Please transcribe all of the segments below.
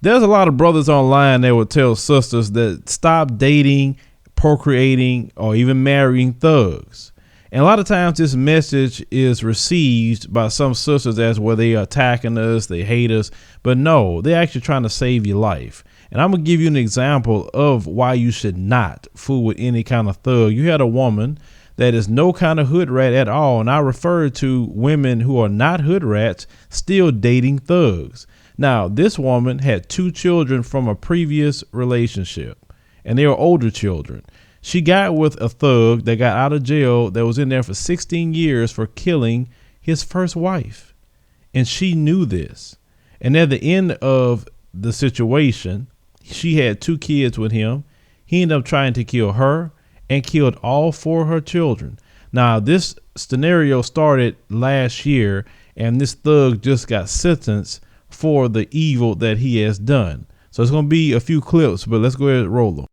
There's a lot of brothers online that will tell sisters that stop dating, procreating, or even marrying thugs. And a lot of times this message is received by some sisters as well, they are attacking us, they hate us. But no, they're actually trying to save your life. And I'm going to give you an example of why you should not fool with any kind of thug. You had a woman that is no kind of hood rat at all. And I refer to women who are not hood rats still dating thugs. Now, this woman had 2 children from a previous relationship, and they were older children. She got with a thug that got out of jail that was in there for 16 years for killing his first wife. And she knew this. And at the end of the situation, she had 2 kids with him. He ended up trying to kill her and killed all 4 of her children. Now, this scenario started last year, and this thug just got sentenced for the evil that he has done. So it's going to be a few clips, but let's go ahead and roll them.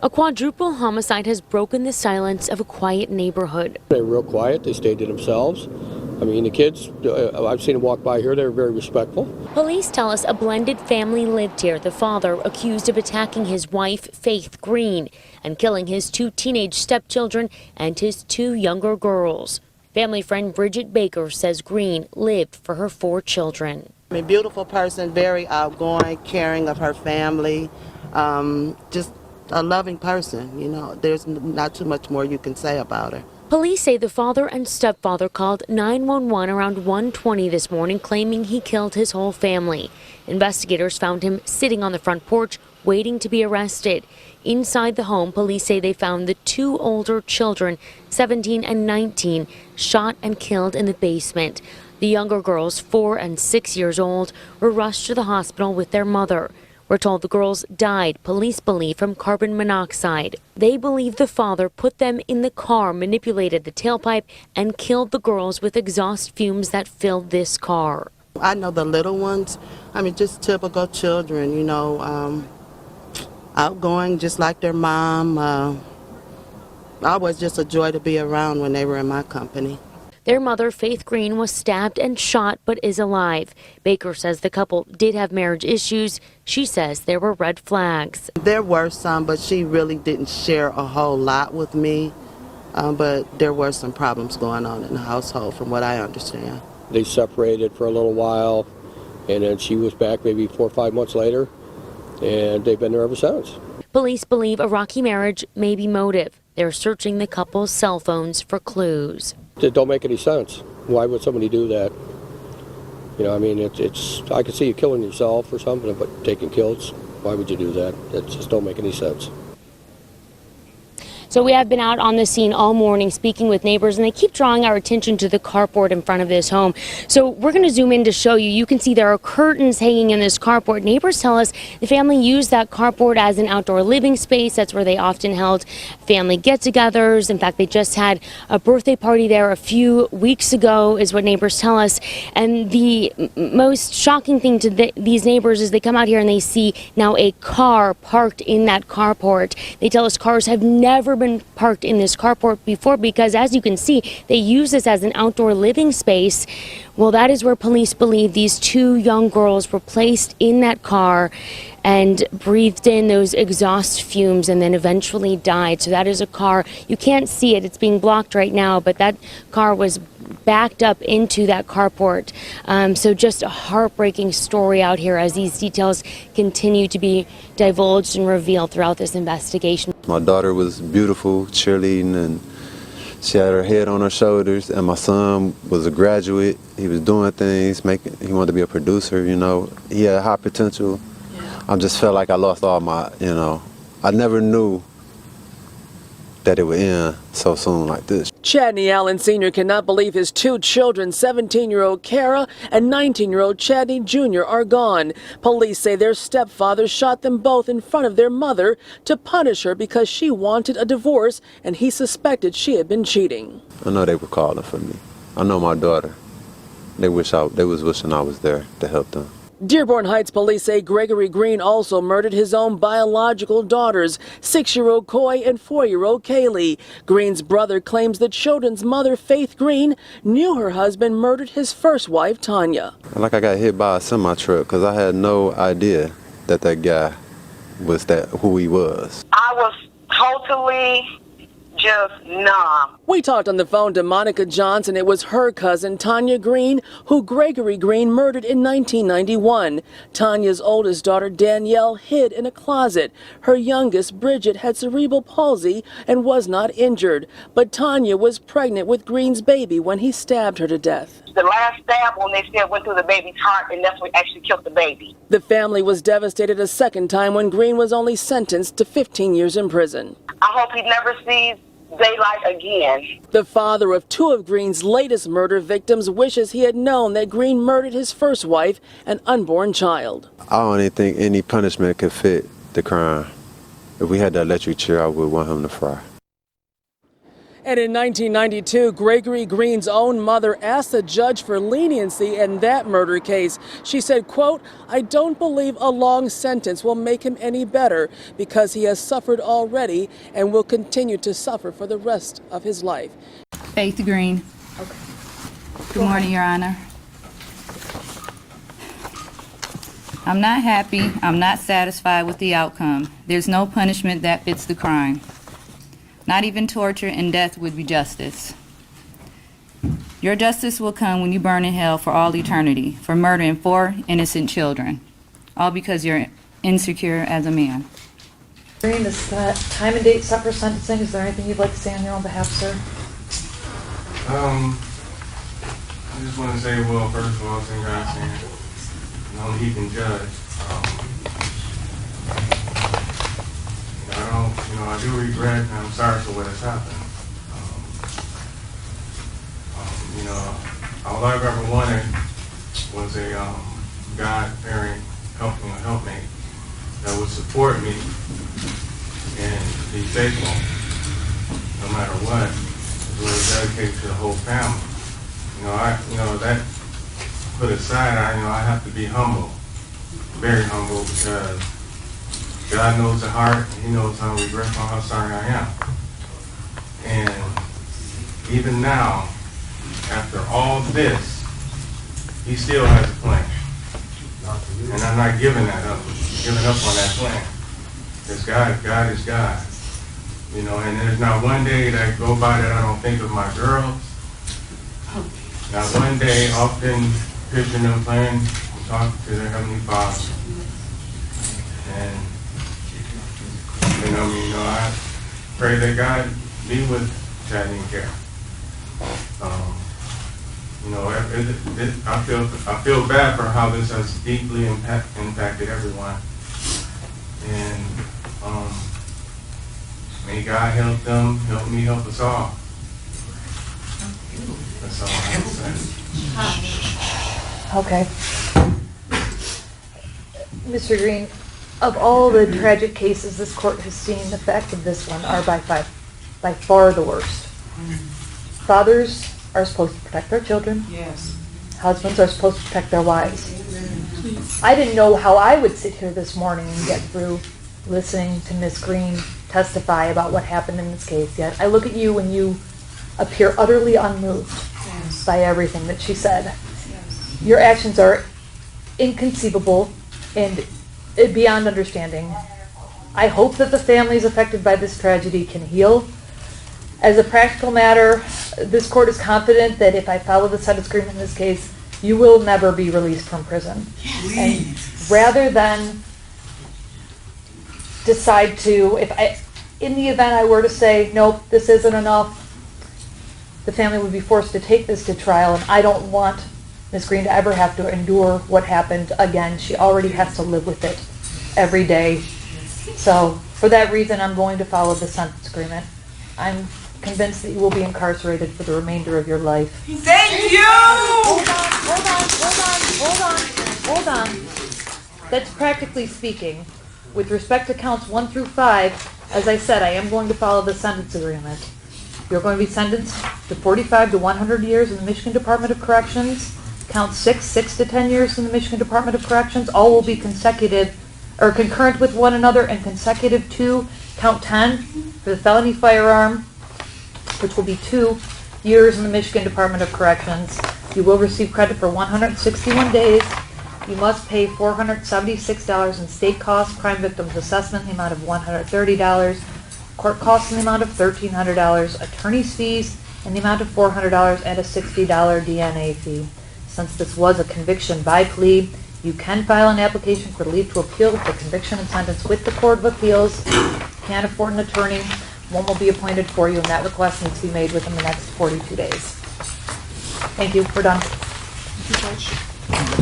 A quadruple homicide has broken the silence of a quiet neighborhood. They were real quiet. They stayed to themselves. I mean, the kids, I've seen them walk by here. They were very respectful. Police tell us a blended family lived here. The father accused of attacking his wife, Faith Green, and killing his 2 teenage stepchildren and his 2 younger girls. Family friend Bridget Baker says Green lived for her 4 children. I mean, beautiful person, very outgoing, caring of her family, just a loving person. You know, there's not too much more you can say about her. Police say the father and stepfather called 911 around 1:20 this morning, claiming he killed his whole family. Investigators found him sitting on the front porch, waiting to be arrested. Inside the home, police say they found the 2 older children, 17 and 19, shot and killed in the basement. The younger girls, 4 and 6 years old, were rushed to the hospital with their mother. We're told the girls died, police believe, from carbon monoxide. They believe the father put them in the car, manipulated the tailpipe, and killed the girls with exhaust fumes that filled this car. I know the little ones, I mean, just typical children, you know, outgoing just like their mom. Always just a joy to be around when they were in my company. Their mother, Faith Green, was stabbed and shot but is alive. Baker says the couple did have marriage issues. She says there were red flags. There were some, but she really didn't share a whole lot with me. But there were some problems going on in the household from what I understand. They separated for a little while, and then she was back maybe 4 or 5 months later, and they've been there ever since. Police believe a rocky marriage may be motive. They're searching the couple's cell phones for clues. It don't make any sense. Why would somebody do that? You know, I mean, it's I could see you killing yourself or something, but taking kills, why would you do that? It just don't make any sense. So we have been out on the scene all morning speaking with neighbors, and they keep drawing our attention to the carport in front of this home. So we're going to zoom in to show you. You can see there are curtains hanging in this carport. Neighbors tell us the family used that carport as an outdoor living space. That's where they often held family get-togethers. In fact, they just had a birthday party there a few weeks ago, is what neighbors tell us. And the most shocking thing to these neighbors is they come out here and they see now a car parked in that carport. They tell us cars have never been parked in this carport before because, as you can see, they use this as an outdoor living space. Well, that is where police believe these 2 young girls were placed in that car and breathed in those exhaust fumes and then eventually died. So that is a car. You can't see it. It's being blocked right now, but that car was backed up into that carport. So just a heartbreaking story out here as these details continue to be divulged and revealed throughout this investigation. My daughter was beautiful, cheerleading, and she had her head on her shoulders, and my son was a graduate. He was doing things, he wanted to be a producer, you know. He had high potential. I just felt like I lost all my, you know, I never knew that it would end so soon like this. Chadney Allen Sr. cannot believe his 2 children, 17-year-old Kara and 19-year-old Chadney Jr. are gone. Police say their stepfather shot them both in front of their mother to punish her because she wanted a divorce and he suspected she had been cheating. I know they were calling for me. I know my daughter. They was wishing I was there to help them. Dearborn Heights police say Gregory Green also murdered his own biological daughters, 6-year-old Coy and 4-year-old Kaleigh. Green's brother claims the children's mother, Faith Green, knew her husband murdered his first wife, Tanya. Like I got hit by a semi-truck because I had no idea that that guy was who he was. I was totally just numb. We talked on the phone to Monica Johnson. It was her cousin, Tanya Green, who Gregory Green murdered in 1991. Tanya's oldest daughter, Danielle, hid in a closet. Her youngest, Bridget, had cerebral palsy and was not injured. But Tanya was pregnant with Green's baby when he stabbed her to death. The last stab when they still went through the baby's heart, and that's what actually killed the baby. The family was devastated a second time when Green was only sentenced to 15 years in prison. I hope he never sees daylight again. The father of 2 of Green's latest murder victims wishes he had known that Green murdered his first wife and unborn child. I don't even think any punishment could fit the crime. If we had the electric chair, I would want him to fry. And in 1992, Gregory Green's own mother asked the judge for leniency in that murder case. She said, quote, "I don't believe a long sentence will make him any better because he has suffered already and will continue to suffer for the rest of his life." Faith Green. Okay. Good morning, Your Honor. I'm not happy. I'm not satisfied with the outcome. There's no punishment that fits the crime. Not even torture and death would be justice. Your justice will come when you burn in hell for all eternity for murdering 4 innocent children, all because you're insecure as a man. Green, is that time and date set for sentencing? Is there anything you'd like to say on your own behalf, sir? I just want to say, well, first of all, thank God, saying, only He can judge. I do regret and I'm sorry for what has happened. All I've ever wanted was a God-fearing helpmate that would support me and be faithful no matter what, as well as dedicated to the whole family. That put aside, I have to be humble, very humble, because God knows the heart, and He knows how regretful, how sorry I am. And even now, after all this, He still has a plan. And I'm not giving up on that plan. Because God is God. And there's not one day that go by that I don't think of my girls. Not one day, often picturing them playing and talking to their Heavenly Father. And I pray that God be with Chadney and Kara. I feel bad for how this has deeply impacted everyone. And may God help them, help me, help us all. That's all I have to say. Okay. Mr. Green, of all the tragic cases this court has seen, the facts of this one are by far the worst. Fathers are supposed to protect their children. Yes. Husbands are supposed to protect their wives. I didn't know how I would sit here this morning and get through listening to Ms. Green testify about what happened in this case, yet I look at you and you appear utterly unmoved by everything that she said. Yes. Your actions are inconceivable and beyond understanding. I hope that the families affected by this tragedy can heal. As a practical matter, this court is confident that if I follow the sentence agreement in this case, you will never be released from prison. Yes. And rather than decide to, in the event I were to say, nope, this isn't enough, the family would be forced to take this to trial, and I don't want Ms. Green to ever have to endure what happened again. She already has to live with it every day. So for that reason, I'm going to follow the sentence agreement. I'm convinced that you will be incarcerated for the remainder of your life. Thank you! Hold on. That's practically speaking. With respect to counts 1 through 5, as I said, I am going to follow the sentence agreement. You're going to be sentenced to 45 to 100 years in the Michigan Department of Corrections. Count 6 to 10 years in the Michigan Department of Corrections. All will be consecutive or concurrent with one another and consecutive to count 10 for the felony firearm, which will be 2 years in the Michigan Department of Corrections. You will receive credit for 161 days. You must pay $476 in state costs, crime victims assessment in the amount of $130, court costs in the amount of $1,300, attorney's fees in the amount of $400, and a $60 DNA fee. Since this was a conviction by plea, you can file an application for leave to appeal the conviction and sentence with the Court of Appeals. Can't afford an attorney. One will be appointed for you, and that request needs to be made within the next 42 days. Thank you. We're done.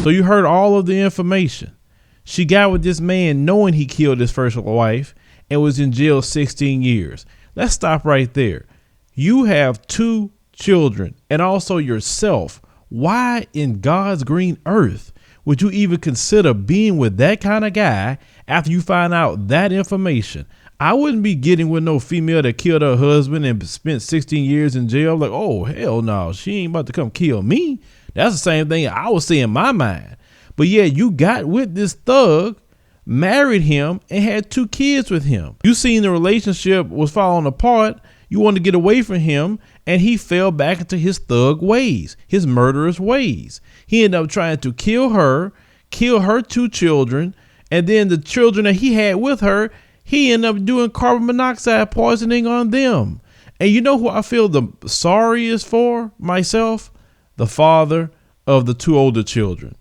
So you heard all of the information. She got with this man knowing he killed his first wife and was in jail 16 years. Let's stop right there. You have 2 children and also yourself. Why in God's green earth would you even consider being with that kind of guy after you find out that information? I wouldn't be getting with no female that killed her husband and spent 16 years in jail. Like, oh, hell no, she ain't about to come kill me. That's the same thing I was saying in my mind. But yeah, you got with this thug, married him, and had 2 kids with him. You seen the relationship was falling apart. You wanted to get away from him, and he fell back into his thug ways, his murderous ways. He ended up trying to kill her 2 children, and then the children that he had with her, he ended up doing carbon monoxide poisoning on them. And you know who I feel the sorriest for? Myself, the father of the 2 older children.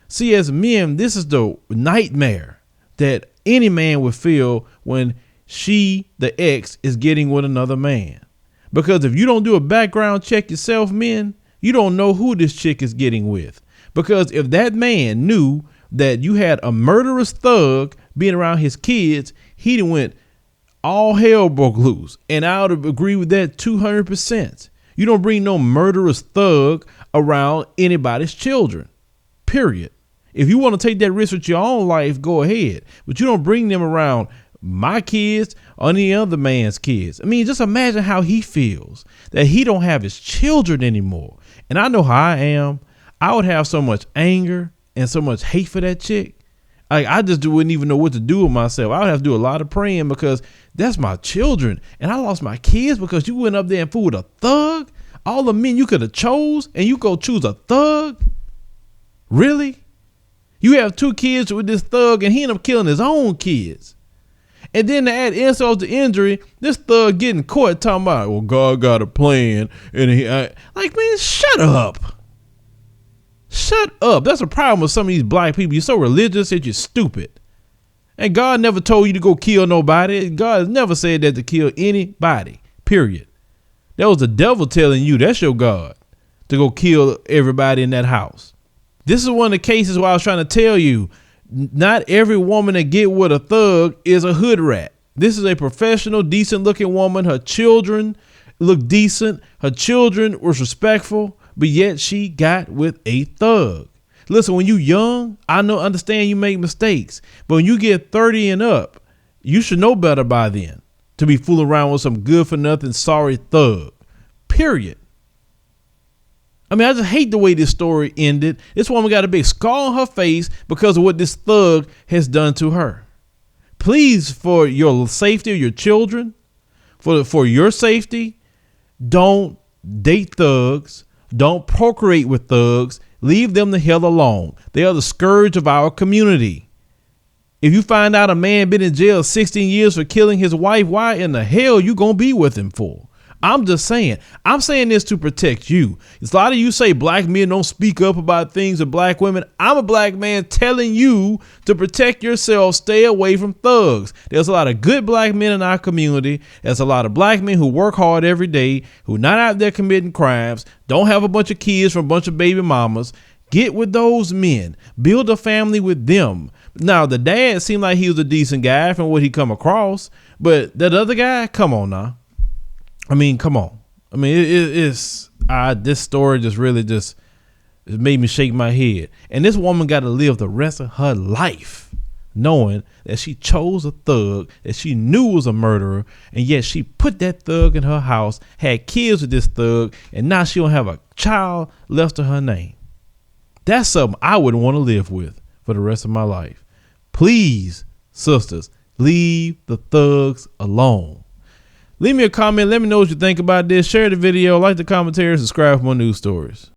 See, as men, this is the nightmare that any man would feel when she, the ex, is getting with another man. Because if you don't do a background check yourself, men, you don't know who this chick is getting with. Because if that man knew that you had a murderous thug being around his kids, he'd went all hell broke loose. And I would agree with that 200%. You don't bring no murderous thug around anybody's children, period. If you want to take that risk with your own life, go ahead. But you don't bring them around my kids or any other man's kids. I mean, just imagine how he feels that he don't have his children anymore. And I know how I am. I would have so much anger and so much hate for that chick. I just wouldn't even know what to do with myself. I would have to do a lot of praying because that's my children. And I lost my kids because you went up there and fooled a thug. All the men you could have chose and you go choose a thug. Really? You have 2 kids with this thug and he ended up killing his own kids. And then to add insult to injury, this thug getting caught talking about, well, God got a plan. And like, man, shut up. Shut up. That's a problem with some of these black people. You're so religious that you're stupid. And God never told you to go kill nobody. God has never said that to kill anybody, period. That was the devil telling you that's your God, to go kill everybody in that house. This is one of the cases where I was trying to tell you, not every woman that get with a thug is a hood rat. This is a professional, decent looking woman. Her children look decent. Her children was respectful, but yet she got with a thug. Listen, when you young, understand you make mistakes, but when you get 30 and up, you should know better by then to be fooling around with some good for nothing, sorry thug, period. I mean, I just hate the way this story ended. This woman got a big scar on her face because of what this thug has done to her. Please, for your safety of your children, for your safety, don't date thugs. Don't procreate with thugs. Leave them the hell alone. They are the scourge of our community. If you find out a man been in jail 16 years for killing his wife, why in the hell you gonna be with him for? I'm just saying. I'm saying this to protect you. It's a lot of you say black men don't speak up about things of black women. I'm a black man telling you to protect yourself. Stay away from thugs. There's a lot of good black men in our community. There's a lot of black men who work hard every day, who not out there committing crimes, don't have a bunch of kids from a bunch of baby mamas. Get with those men. Build a family with them. Now, the dad seemed like he was a decent guy from what he come across, but that other guy, come on now. I mean, come on. I mean, this story just really it made me shake my head. And this woman got to live the rest of her life knowing that she chose a thug that she knew was a murderer, and yet she put that thug in her house, had kids with this thug, and now she don't have a child left to her name. That's something I wouldn't want to live with for the rest of my life. Please, sisters, leave the thugs alone. Leave me a comment. Let me know what you think about this. Share the video, like the commentary, subscribe for more news stories.